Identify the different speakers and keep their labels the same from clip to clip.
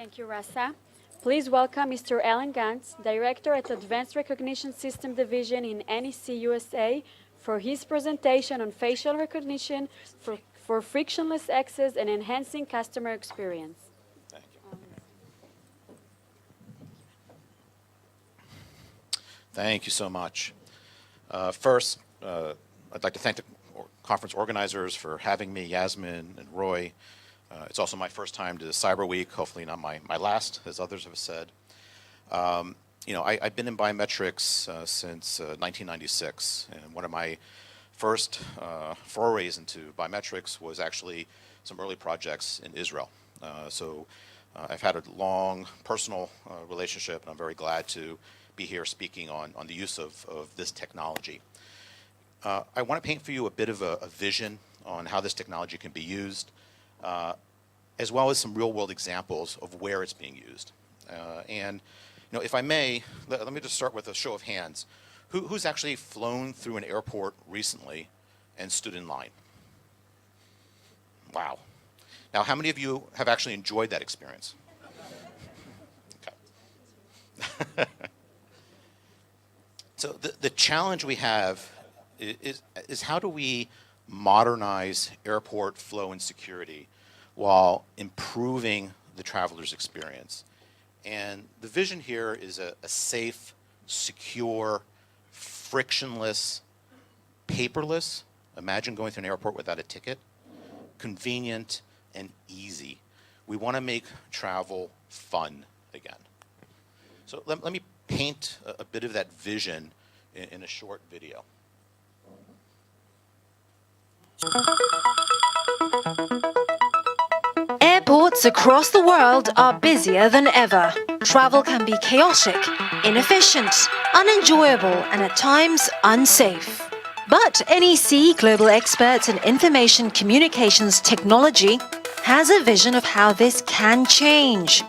Speaker 1: Thank you, Rasa. Please welcome Mr. Alan Ganz, Director at Advanced Recognition System Division in NEC USA, for his presentation on facial recognition for frictionless access and enhancing customer experience.
Speaker 2: Thank you. Thank you so much. First, I'd like to thank the conference organizers for having me, Yasmin and Roy. It's also my first time to CYBERWEEK, hopefully not my last, as others have said. I've been in biometrics since 1996, and one of my first forays into biometrics was actually some early projects in Israel. I've had a long personal relationship, and I'm very glad to be here speaking on the use of this technology. I want to paint for you a bit of a vision on how this technology can be used, as well as some real-world examples of where it's being used. If I may, let me just start with a show of hands. Who's actually flown through an airport recently and stood in line? Wow. Now, how many of you have actually enjoyed that experience? Okay. So the challenge we have is how do we modernize airport flow and security while improving the traveler's experience? And the vision here is a safe, secure, frictionless, paperless, imagine going through an airport without a ticket, convenient and easy. We want to make travel fun again. So let me paint a bit of that vision in a short video.
Speaker 3: Airports across the world are busier than ever. Travel can be chaotic, inefficient, unenjoyable, and at times unsafe. But NEC Global Experts in Information Communications Technology has a vision of how this can change.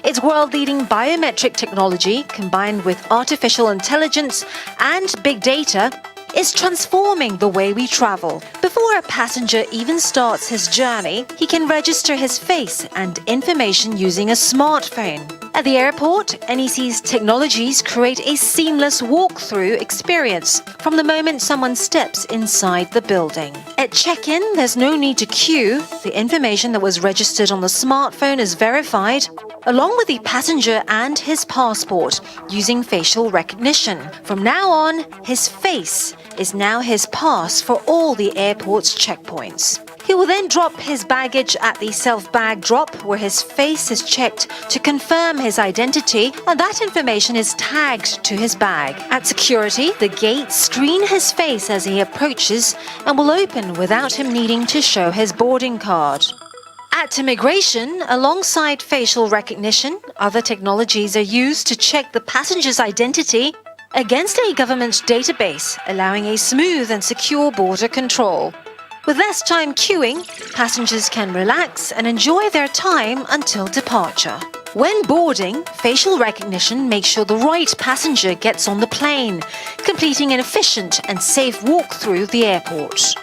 Speaker 3: Its world-leading biometric technology, combined with artificial intelligence and big data, is transforming the way we travel. Before a passenger even starts his journey, he can register his face and information using a smartphone. At the airport, NEC's technologies create a seamless walk-through experience from the moment someone steps inside the building. At check-in, there's no need to queue. The information that was registered on the smartphone is verified, along with the passenger and his passport, using facial recognition. From now on, his face is now his pass for all the airport's checkpoints. He will then drop his baggage at the self-bag drop, where his face is checked to confirm his identity, and that information is tagged to his bag. At security, the gates screen his face as he approaches and will open without him needing to show his boarding card. At immigration, alongside facial recognition, other technologies are used to check the passenger's identity against a government database, allowing a smooth and secure border control. With less time queuing, passengers can relax and enjoy their time until departure. When boarding, facial recognition makes sure the right passenger gets on the plane, completing an efficient and safe walk through the airport.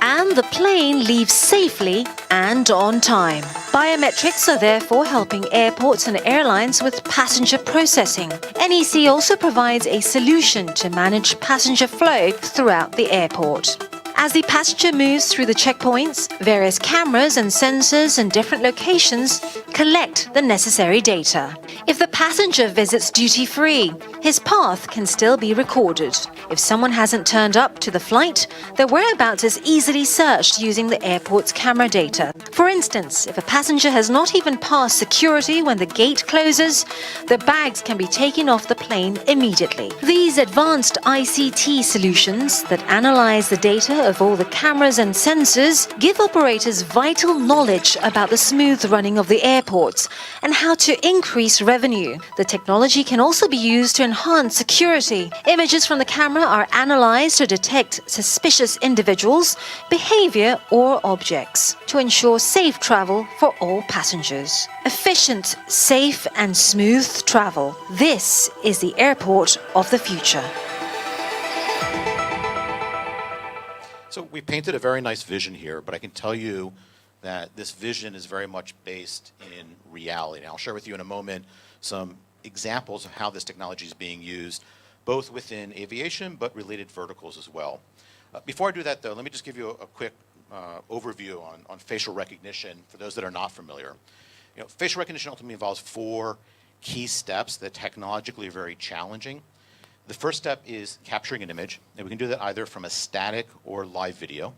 Speaker 3: And the plane leaves safely and on time. Biometrics are therefore helping airports and airlines with passenger processing. NEC also provides a solution to manage passenger flow throughout the airport. As the passenger moves through the checkpoints, various cameras and sensors in different locations collect the necessary data. If the passenger visits duty-free, his path can still be recorded. If someone hasn't turned up to the flight, their whereabouts is easily searched using the airport's camera data. For instance, if a passenger has not even passed security when the gate closes, their bags can be taken off the plane immediately. These advanced ICT solutions that analyze the data of all the cameras and sensors give operators vital knowledge about the smooth running of the airports and how to increase revenue. The technology can also be used to enhance security. Images from the camera are analyzed to detect suspicious individuals, behavior, or objects to ensure safe travel for all passengers. Efficient, safe, and smooth travel. This is the airport of the future.
Speaker 2: So we painted a very nice vision here, but I can tell you that this vision is very much based in reality. And I'll share with you in a moment some examples of how this technology is being used, both within aviation but related verticals as well. Before I do that, though, let me just give you a quick overview on facial recognition for those that are not familiar. Facial recognition ultimately involves 4 key steps that technologically are very challenging. The first step is capturing an image, and we can do that either from a static or live video.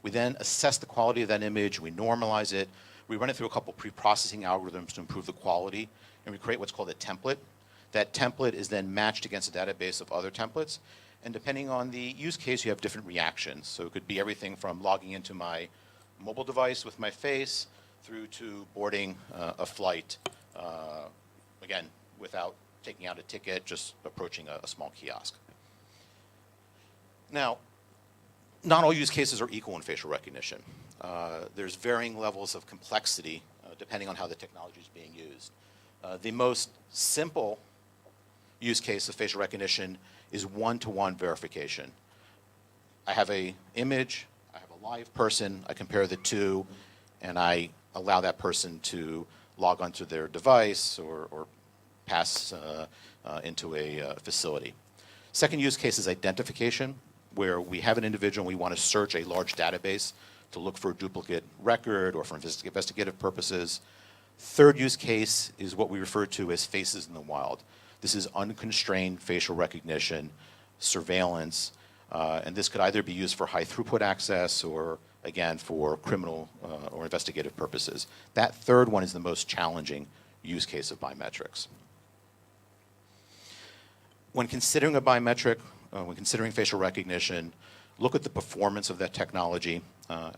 Speaker 2: We then assess the quality of that image, we normalize it, we run it through a couple pre-processing algorithms to improve the quality, and we create what's called a template. That template is then matched against a database of other templates, and depending on the use case, you have different reactions. So it could be everything from logging into my mobile device with my face through to boarding a flight, again, without taking out a ticket, just approaching a small kiosk. Now, not all use cases are equal in facial recognition. There's varying levels of complexity depending on how the technology is being used. The most simple use case of facial recognition is one-to-one verification. I have an image, I have a live person, I compare the two, and I allow that person to log onto their device or pass into a facility. Second use case is identification, where we have an individual and we want to search a large database to look for a duplicate record or for investigative purposes. Third use case is what we refer to as faces in the wild. This is unconstrained facial recognition, surveillance, and this could either be used for high throughput access or, again, for criminal or investigative purposes. That third one is the most challenging use case of biometrics. When considering a biometric, when considering facial recognition, look at the performance of that technology.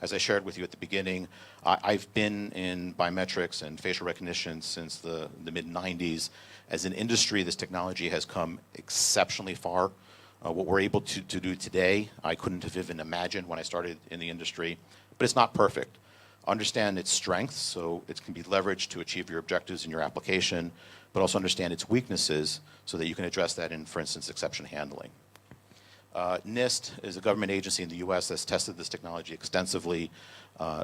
Speaker 2: As I shared with you at the beginning, I've been in biometrics and facial recognition since the mid-90s. As an industry, this technology has come exceptionally far. What we're able to do today, I couldn't have even imagined when I started in the industry, but it's not perfect. Understand its strengths, so it can be leveraged to achieve your objectives in your application, but also understand its weaknesses so that you can address that in, for instance, exception handling. NIST is a government agency in the US that's tested this technology extensively.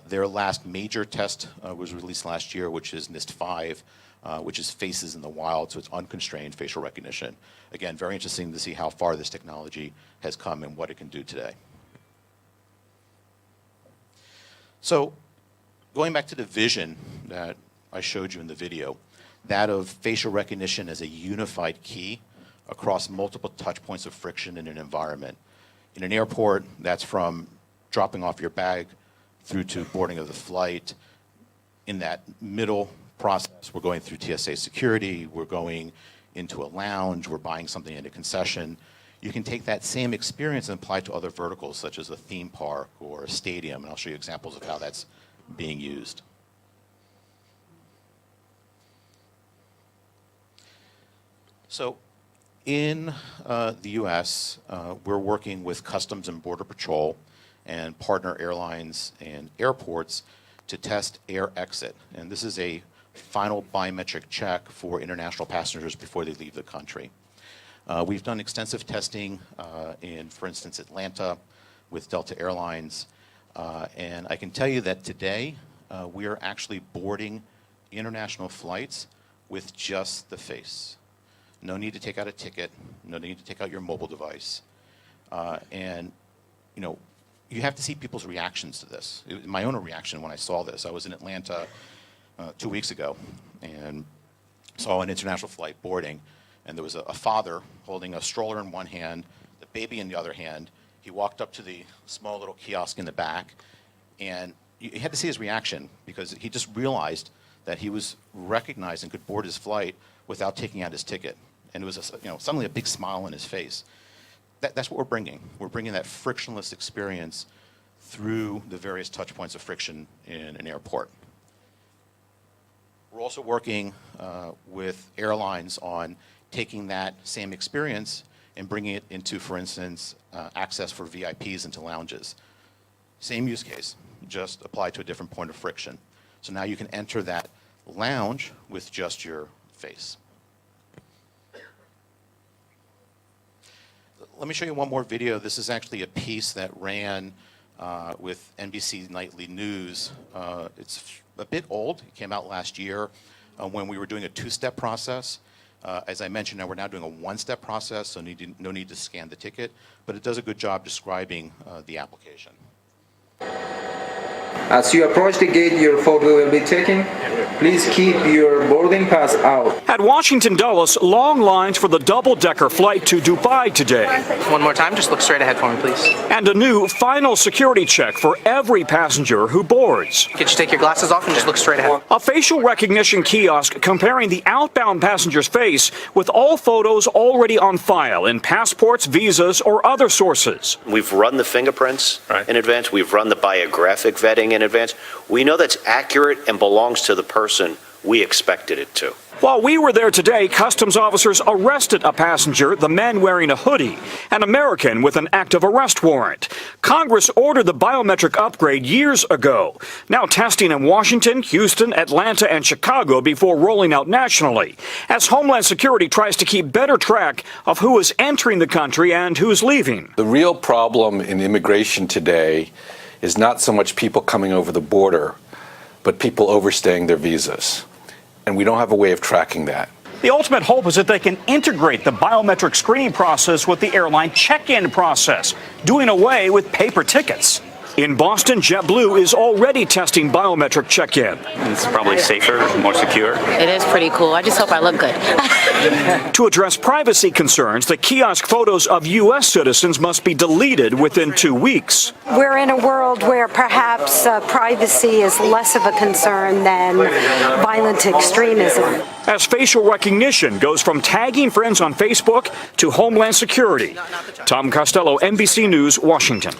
Speaker 2: Their last major test was released last year, which is NIST 5, which is faces in the wild, so it's unconstrained facial recognition. Again, very interesting to see how far this technology has come and what it can do today. So, going back to the vision that I showed you in the video, that of facial recognition as a unified key across multiple touch points of friction in an environment. In an airport, that's from dropping off your bag through to boarding of the flight. In that middle process, we're going through TSA security, we're going into a lounge, we're buying something at a concession. You can take that same experience and apply it to other verticals, such as a theme park or a stadium, and I'll show you examples of how that's being used. So, in the US, we're working with Customs and Border Patrol and partner airlines and airports to test air exit. And this is a final biometric check for international passengers before they leave the country. We've done extensive testing in, for instance, Atlanta with Delta Airlines. And I can tell you that today, we are actually boarding international flights with just the face. No need to take out a ticket, no need to take out your mobile device. And, you know, you have to see people's reactions to this. My own reaction when I saw this, I was in Atlanta 2 weeks ago and saw an international flight boarding, and there was a father holding a stroller in one hand, the baby in the other hand. He walked up to the small little kiosk in the back, and you had to see his reaction because he just realized that he was recognized and could board his flight without taking out his ticket. And it was suddenly a big smile on his face. That's what we're bringing. We're bringing that frictionless experience through the various touch points of friction in an airport. We're also working with airlines on taking that same experience and bringing it into, for instance, access for VIPs into lounges. Same use case, just applied to a different point of friction. So now you can enter that lounge with just your face. Let me show you one more video. This is actually a piece that ran with NBC Nightly News. It's a bit old. It came out last year when we were doing a two-step process. As I mentioned, now we're now doing a one-step process, so no need to scan the ticket, but it does a good job describing the application.
Speaker 4: As you approach the gate your photo will be taken, please keep your boarding pass out.
Speaker 5: At Washington Dulles, long lines for the double-decker flight to Dubai today.
Speaker 6: One more time, just look straight ahead for me, please.
Speaker 5: And a new final security check for every passenger who boards.
Speaker 6: Could you take your glasses off and just look straight ahead?
Speaker 5: A facial recognition kiosk comparing the outbound passenger's face with all photos already on file in passports, visas, or other sources.
Speaker 7: We've run the fingerprints in advance. We've run the biographic vetting in advance. We know that's accurate and belongs to the person we expected it to.
Speaker 5: While we were there today, customs officers arrested a passenger, the man wearing a hoodie, an American with an active arrest warrant. Congress ordered the biometric upgrade years ago. Now testing in Washington, Houston, Atlanta, and Chicago before rolling out nationally, as Homeland Security tries to keep better track of who is entering the country and who's leaving.
Speaker 8: The real problem in immigration today is not so much people coming over the border, but people overstaying their visas. And we don't have a way of tracking that.
Speaker 5: The ultimate hope is that they can integrate the biometric screening process with the airline check-in process, doing away with paper tickets. In Boston, JetBlue is already testing biometric check-in.
Speaker 9: It's probably safer, more secure.
Speaker 10: It is pretty cool. I just hope I look good.
Speaker 5: To address privacy concerns, the kiosk photos of U.S. citizens must be deleted within 2 weeks.
Speaker 11: We're in a world where perhaps privacy is less of a concern than violent extremism.
Speaker 5: As facial recognition goes from tagging friends on Facebook to Homeland Security. Tom Costello, NBC News, Washington.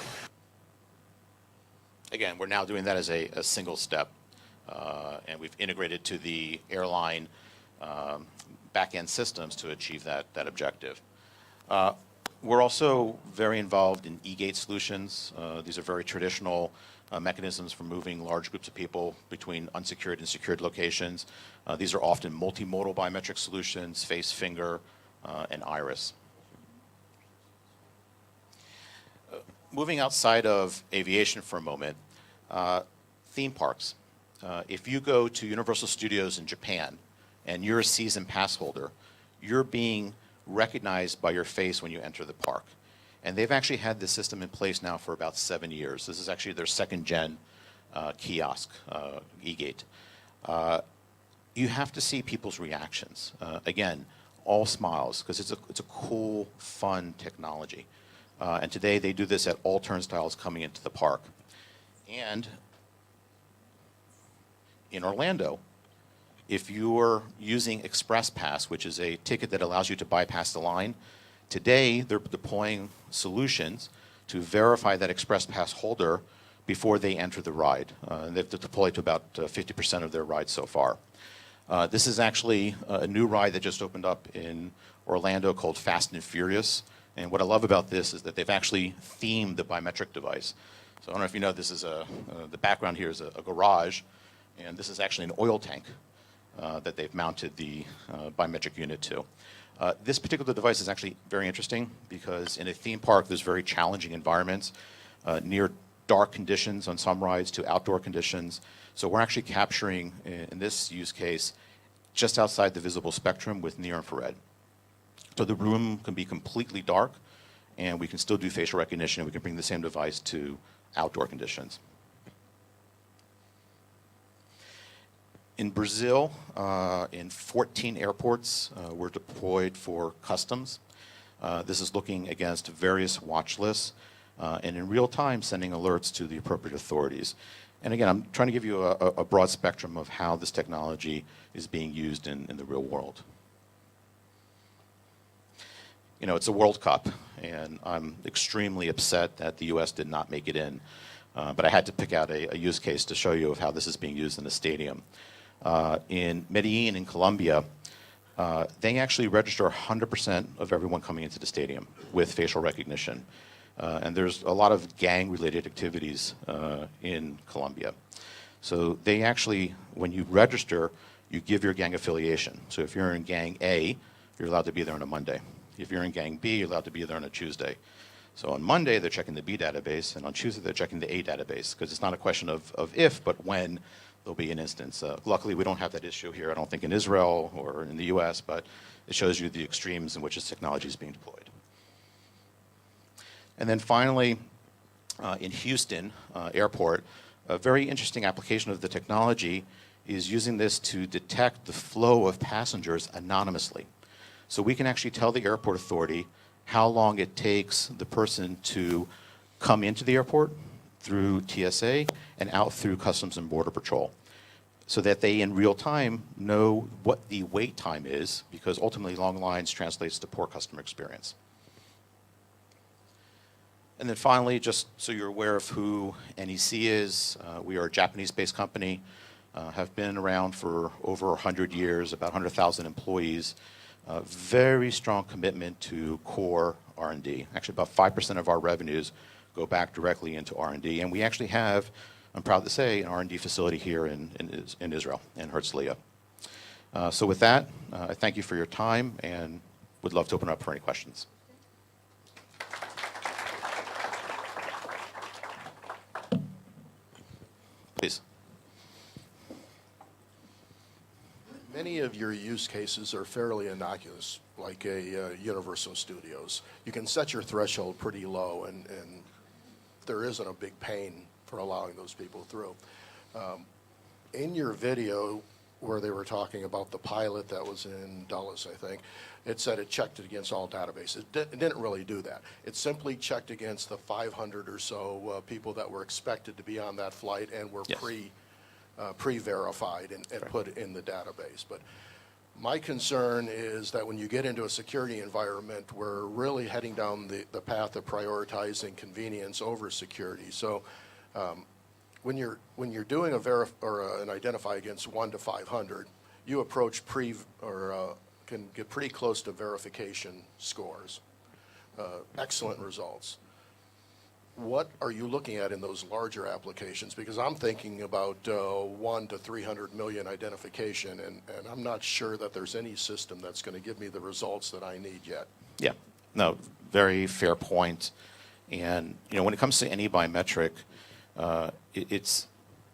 Speaker 2: Again, we're now doing that as a single step, and we've integrated to the airline back-end systems to achieve that objective. We're also very involved in e-gate solutions. These are very traditional mechanisms for moving large groups of people between unsecured and secured locations. These are often multimodal biometric solutions, face, finger, and iris. Moving outside of aviation for a moment, theme parks. If you go to Universal Studios in Japan and you're a season pass holder, you're being recognized by your face when you enter the park. And they've actually had this system in place now for about 7 years. This is actually their second-gen kiosk, e-gate. You have to see people's reactions. Again, all smiles, because it's a cool, fun technology. And today they do this at all turnstiles coming into the park. And in Orlando, if you're using Express Pass, which is a ticket that allows you to bypass the line, today they're deploying solutions to verify that Express Pass holder before they enter the ride. They've deployed to about 50% of their rides so far. This is actually a new ride that just opened up in Orlando called Fast and Furious. And what I love about this is that they've actually themed the biometric device. So I don't know if you know, this is the background here is a garage, and this is actually an oil tank that they've mounted the biometric unit to. This particular device is actually very interesting because in a theme park, there's very challenging environments, near dark conditions on some rides to outdoor conditions. So we're actually capturing, in this use case, just outside the visible spectrum with near infrared. So the room can be completely dark, and we can still do facial recognition, and we can bring the same device to outdoor conditions. In Brazil, in 14 airports, we're deployed for customs. This is looking against various watch lists, and in real time sending alerts to the appropriate authorities. And again, I'm trying to give you a broad spectrum of how this technology is being used in the real world. You know, it's a World Cup, and I'm extremely upset that the U.S. did not make it in. But I had to pick out a use case to show you of how this is being used in a stadium. In Medellin in Colombia, they actually register 100% of everyone coming into the stadium with facial recognition. And there's a lot of gang-related activities in Colombia. So they actually, when you register, you give your gang affiliation. So if you're in gang A, you're allowed to be there on a Monday. If you're in gang B, you're allowed to be there on a Tuesday. So on Monday, they're checking the B database, and on Tuesday, they're checking the A database, because it's not a question of if, but when there'll be an instance. Luckily, we don't have that issue here, I don't think, in Israel or in the US, but it shows you the extremes in which this technology is being deployed. And then finally, in Houston Airport, a very interesting application of the technology is using this to detect the flow of passengers anonymously. So we can actually tell the airport authority how long it takes the person to come into the airport through TSA and out through Customs and Border Patrol, so that they in real time know what the wait time is, because ultimately long lines translates to poor customer experience. And then finally, just so you're aware of who NEC is, we are a Japanese-based company, have been around for over 100 years, about 100,000 employees. Very strong commitment to core R&D. Actually, about 5% of our revenues go back directly into R&D. And we actually have, I'm proud to say, an R&D facility here in Israel, in Herzliya. So with that, I thank you for your time and would love to open up for any questions. Please.
Speaker 12: Many of your use cases are fairly innocuous, like a Universal Studios. You can set your threshold pretty low, and there isn't a big pain for allowing those people through. In your video, where they were talking about the pilot that was in Dulles, I think, it said it checked it against all databases. It didn't really do that. It simply checked against the 500 or so people that were expected to be on that flight and were
Speaker 2: Yes.
Speaker 12: pre-verified and put in the database. But my concern is that when you get into a security environment, we're really heading down the path of prioritizing convenience over security. So when you're doing an identify against 1 to 500, you approach can get pretty close to verification scores. Excellent results. What are you looking at in those larger applications? Because I'm thinking about 1 to 300 million identification, and I'm not sure that there's any system that's going to give me the results that I need yet.
Speaker 2: Yeah, no, very fair point. And when it comes to any biometric, it's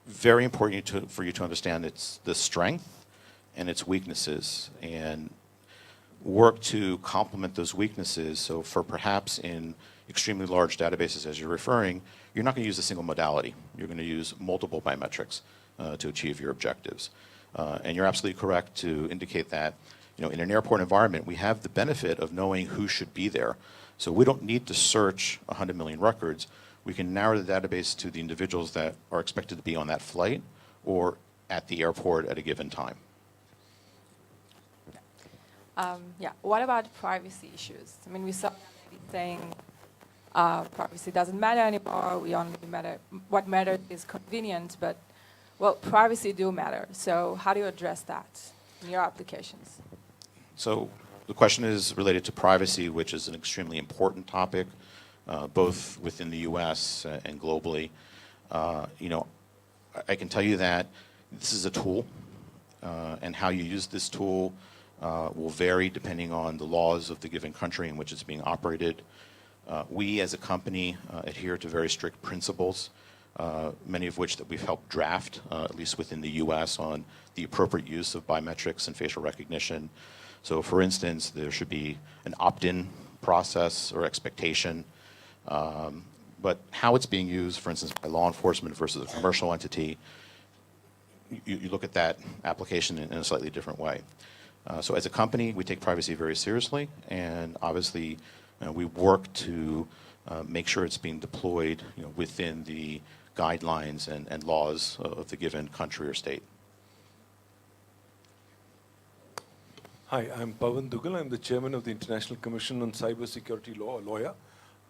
Speaker 2: very important for you to understand the strength and its weaknesses, and work to complement those weaknesses. So for perhaps in extremely large databases, as you're referring, you're not going to use a single modality. You're going to use multiple biometrics to achieve your objectives. And you're absolutely correct to indicate that in an airport environment, we have the benefit of knowing who should be there. So we don't need to search 100 million records. We can narrow the database to the individuals that are expected to be on that flight or at the airport at a given time.
Speaker 13: What about privacy issues? I mean, we saw saying privacy doesn't matter anymore. What matters is convenience, but privacy do matter. So how do you address that in your applications?
Speaker 2: So the question is related to privacy, which is an extremely important topic, both within the U.S. and globally. I can tell you that this is a tool, and how you use this tool will vary depending on the laws of the given country in which it's being operated. We as a company adhere to very strict principles, many of which that we've helped draft, at least within the U.S., on the appropriate use of biometrics and facial recognition. So for instance, there should be an opt-in process or expectation, but how it's being used, for instance, by law enforcement versus a commercial entity, you look at that application in a slightly different way. So as a company, we take privacy very seriously, and obviously we work to make sure it's being deployed within the guidelines and laws of the given country or state.
Speaker 14: Hi, I'm Pawan Dugal. I'm the chairman of the International Commission on Cybersecurity Law, a lawyer.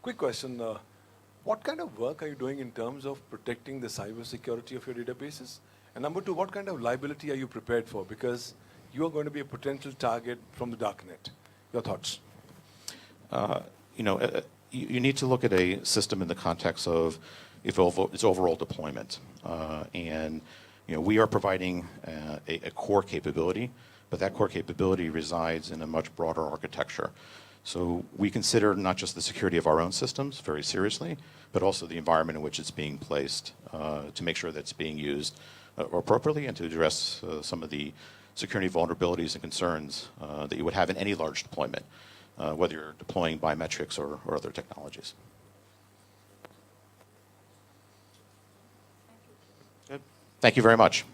Speaker 14: Quick question. What kind of work are you doing in terms of protecting the cybersecurity of your databases? And number two, what kind of liability are you prepared for? Because you are going to be a potential target from the darknet. Your thoughts?
Speaker 2: You need to look at a system in the context of its overall deployment. We are providing a core capability, but that core capability resides in a much broader architecture. So we consider not just the security of our own systems very seriously, but also the environment in which it's being placed to make sure that it's being used appropriately and to address some of the security vulnerabilities and concerns that you would have in any large deployment, whether you're deploying biometrics or other technologies. Good. Thank you very much.